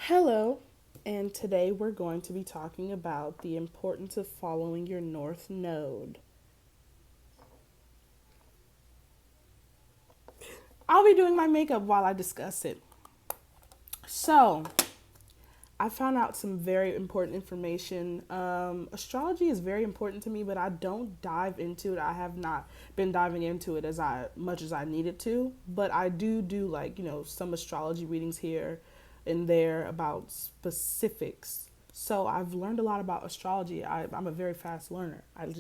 Hello, and today we're going to be talking about the importance of following your North Node. I'll be doing my makeup while I discuss it. So, I found out some very important information. Astrology is very important to me, but I don't dive into it. I have not been diving into it as much as I needed to, but I do some astrology readings here and there about specifics. So I've learned a lot about astrology. I'm a very fast learner. I'm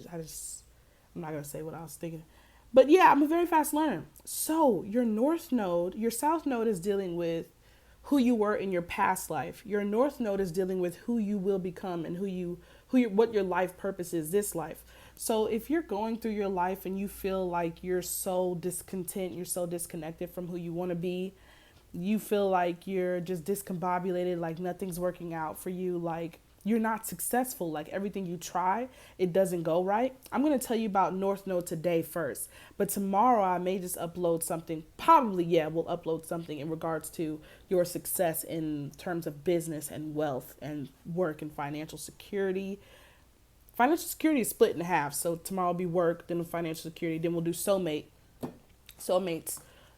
not gonna say what I was thinking, but yeah, I'm a very fast learner. So your North Node, your South Node is dealing with who you were in your past life. Your North Node is dealing with who you will become and what your life purpose is this life. So if you're going through your life and you feel like you're so discontent, you're so disconnected from who you want to be, you feel like you're just discombobulated, like nothing's working out for you, like you're not successful, like everything you try, it doesn't go right. I'm going to tell you about North Node today first, but tomorrow I may just upload something. Probably, yeah, we'll upload something in regards to your success in terms of business and wealth and work and financial security. Financial security is split in half, so tomorrow will be work, then financial security, then we'll do soulmates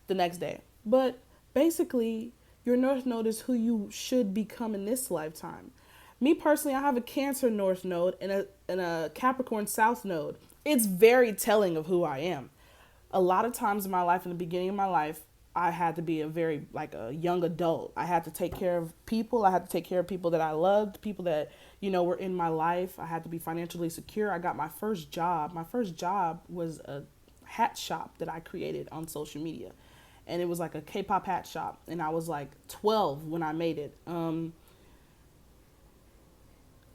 the next day. But basically, your North Node is who you should become in this lifetime. Me personally, I have a Cancer North Node and a Capricorn South Node. It's very telling of who I am. A lot of times in my life, in the beginning of my life, I had to be like a young adult. I had to take care of people. I had to take care of people that I loved, people that, were in my life. I had to be financially secure. I got my first job. My first job was a hat shop that I created on social media. And it was like a K-pop hat shop. And I was like 12 when I made it.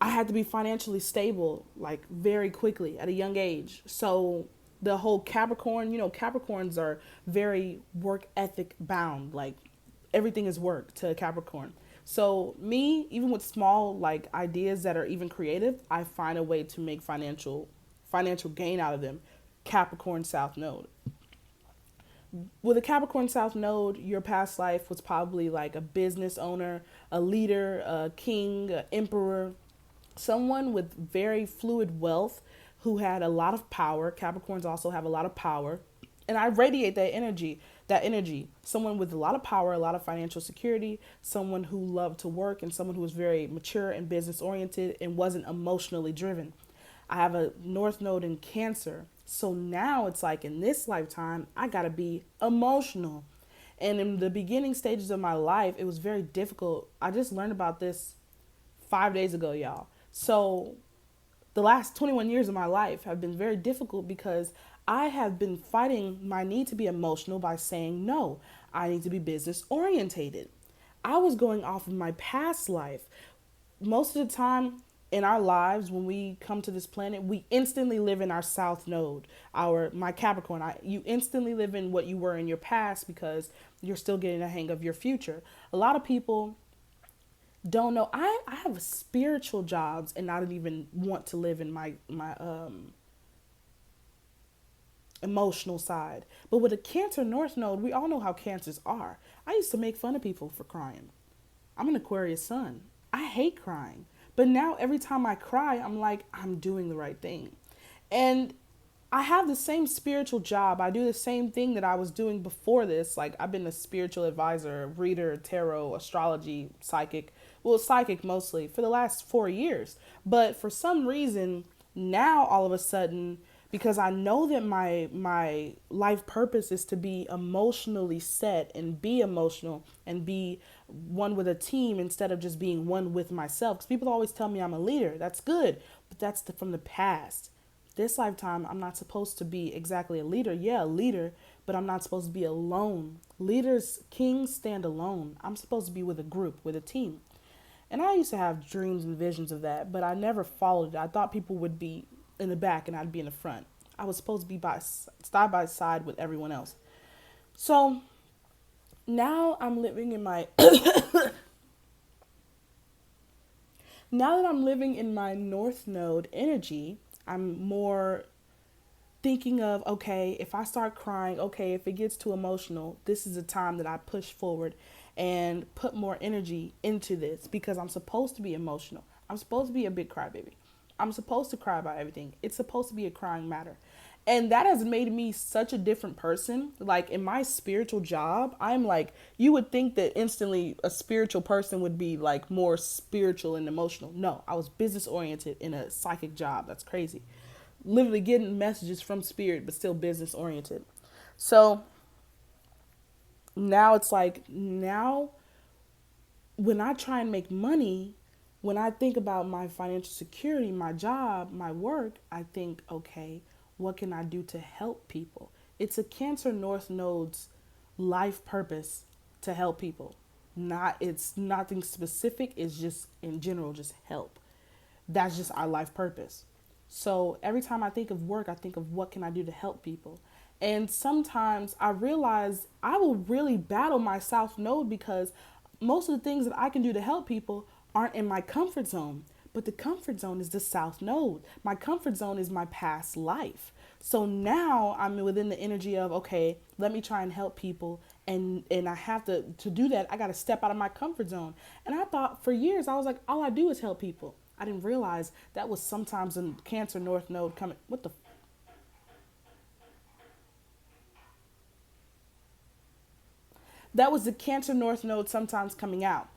I had to be financially stable like very quickly at a young age. So the whole Capricorn, Capricorns are very work ethic bound. Like everything is work to Capricorn. So me, even with small like ideas that are even creative, I find a way to make financial gain out of them. Capricorn South Node. With a Capricorn South Node, your past life was probably like a business owner, a leader, a king, an emperor, someone with very fluid wealth who had a lot of power. Capricorns also have a lot of power. And I radiate that energy. Someone with a lot of power, a lot of financial security, someone who loved to work, and someone who was very mature and business oriented and wasn't emotionally driven. I have a North Node in Cancer. So now it's like in this lifetime, I got to be emotional. And in the beginning stages of my life, it was very difficult. I just learned about this 5 days ago, y'all. So the last 21 years of my life have been very difficult because I have been fighting my need to be emotional by saying no. I need to be business orientated. I was going off of my past life. Most of the time in our lives, when we come to this planet, we instantly live in our South Node, my Capricorn. You instantly live in what you were in your past because you're still getting a hang of your future. A lot of people don't know. I have spiritual jobs and I don't even want to live in my emotional side. But with a Cancer North Node, we all know how cancers are. I used to make fun of people for crying. I'm an Aquarius sun. I hate crying. But now every time I cry, I'm like, I'm doing the right thing. And I have the same spiritual job. I do the same thing that I was doing before this. Like I've been a spiritual advisor, reader, tarot, astrology, psychic. Well, psychic mostly for the last 4 years. But for some reason, now all of a sudden, because I know that my life purpose is to be emotionally set and be emotional and be one with a team instead of just being one with myself. Because people always tell me I'm a leader. That's good, but that's from the past. This lifetime, I'm not supposed to be exactly a leader. Yeah, a leader, but I'm not supposed to be alone. Leaders, kings stand alone. I'm supposed to be with a group, with a team. And I used to have dreams and visions of that, but I never followed it. I thought people would be in the back and I'd be in the front. I was supposed to be side by side with everyone else. So now I'm living in my now that I'm living in my North Node energy, I'm more thinking of, okay, if I start crying, okay, if it gets too emotional, this is the time that I push forward and put more energy into this because I'm supposed to be emotional. I'm supposed to be a big crybaby. I'm supposed to cry about everything. It's supposed to be a crying matter. And that has made me such a different person. Like in my spiritual job, I'm like, you would think that instantly a spiritual person would be like more spiritual and emotional. No, I was business oriented in a psychic job. That's crazy. Literally getting messages from spirit, but still business oriented. So now it's like, now when I try and make money, when I think about my financial security, my job, my work, I think, okay, what can I do to help people? It's a Cancer North Node's life purpose to help people. Not it's nothing specific, it's just in general just help. That's just our life purpose. So every time I think of work, I think of what can I do to help people. And sometimes I realize I will really battle my South Node because most of the things that I can do to help people aren't in my comfort zone. But the comfort zone is the South Node. My comfort zone is my past life. So now I'm within the energy of, okay, let me try and help people. And I have to do that, I got to step out of my comfort zone. And I thought for years, I was like, all I do is help people. I didn't realize that was sometimes a Cancer North Node coming. What the? That was the Cancer North Node sometimes coming out.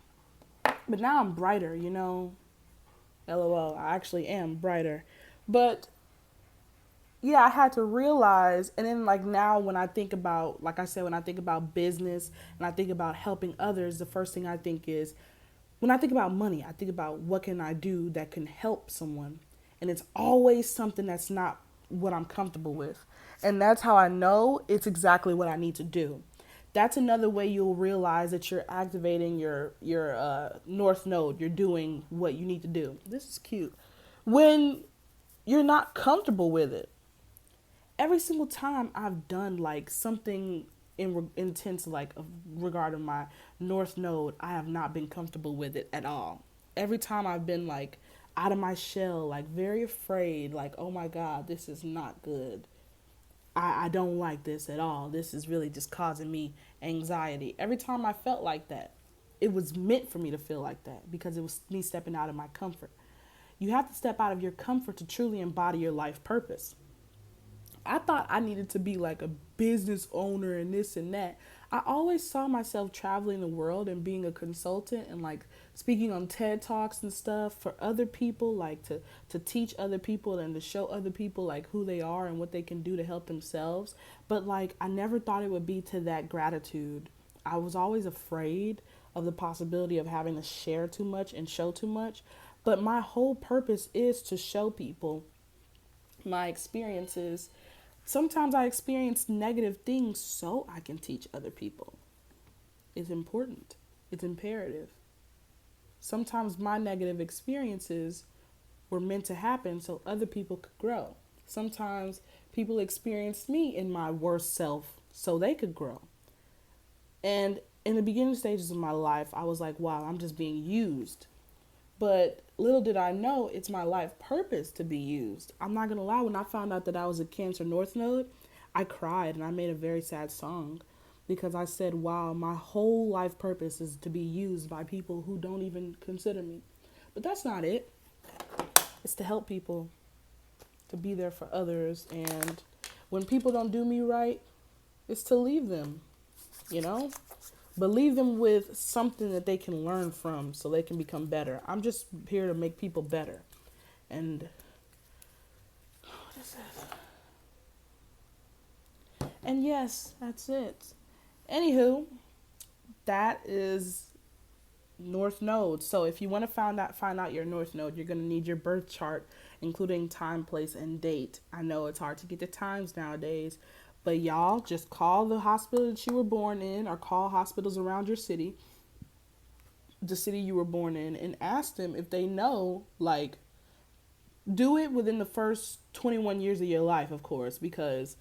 But now I'm brighter, you know. LOL, I actually am brighter. But yeah, I had to realize, and then like now when I think about, like I said, when I think about business and I think about helping others, the first thing I think is, when I think about money, I think about what can I do that can help someone. And it's always something that's not what I'm comfortable with. And that's how I know it's exactly what I need to do. That's another way you'll realize that you're activating your north node. You're doing what you need to do. This is cute. When you're not comfortable with it, every single time I've done like something intense, like regarding my north node, I have not been comfortable with it at all. Every time I've been like out of my shell, like very afraid, like, oh my God, this is not good. I don't like this at all. This is really just causing me anxiety. Every time I felt like that, it was meant for me to feel like that because it was me stepping out of my comfort. You have to step out of your comfort to truly embody your life purpose. I thought I needed to be like a business owner and this and that. I always saw myself traveling the world and being a consultant and like speaking on TED Talks and stuff for other people, like to teach other people and to show other people like who they are and what they can do to help themselves. But like I never thought it would be to that gratitude. I was always afraid of the possibility of having to share too much and show too much. But my whole purpose is to show people my experiences. Sometimes I experience negative things so I can teach other people. It's important. It's imperative. Sometimes my negative experiences were meant to happen so other people could grow. Sometimes people experienced me in my worst self so they could grow. And in the beginning stages of my life, I was like, wow, I'm just being used. But little did I know it's my life purpose to be used. I'm not going to lie, when I found out that I was a Cancer North Node, I cried and I made a very sad song because I said, wow, my whole life purpose is to be used by people who don't even consider me. But that's not it. It's to help people, to be there for others. And when people don't do me right, it's to leave them, you know? But leave them with something that they can learn from so they can become better. I'm just here to make people better. And what is this? And yes, that's it. Anywho, that is North Node. So if you want to find out your North Node, you're going to need your birth chart, including time, place, and date. I know it's hard to get the times nowadays, but y'all just call the hospital that you were born in or call hospitals around your city, the city you were born in, and ask them if they know, like, do it within the first 21 years of your life, of course, because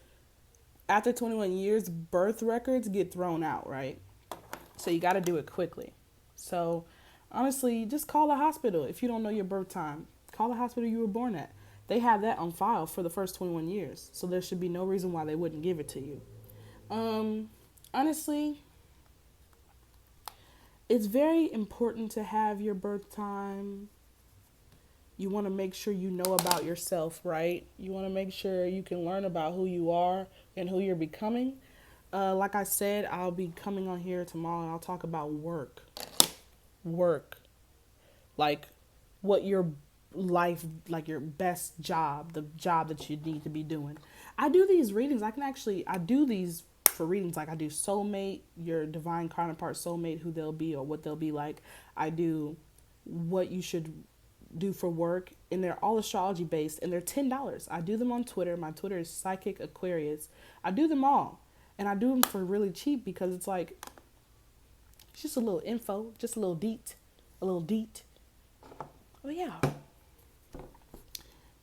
after 21 years, birth records get thrown out, right? So you got to do it quickly. So honestly, just call the hospital if you don't know your birth time. Call the hospital you were born at. They have that on file for the first 21 years. So there should be no reason why they wouldn't give it to you. Honestly, It's very important to have your birth time. You want to make sure you know about yourself, right? You want to make sure you can learn about who you are and who you're becoming. Like I said, I'll be coming on here tomorrow and I'll talk about work. Work. Like what your life, like your best job, the job that you need to be doing. I do these readings. I do these for readings. Like I do soulmate, your divine counterpart soulmate, who they'll be or what they'll be like. I do what you should do for work, and they're all astrology based, and they're $10. I do them on Twitter. My Twitter is Psychic Aquarius. I do them all, and I do them for really cheap because it's like it's just a little info, just a little deet, a little deet. Oh yeah.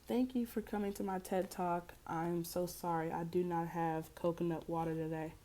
Thank you for coming to my TED Talk. I'm so sorry I do not have coconut water today.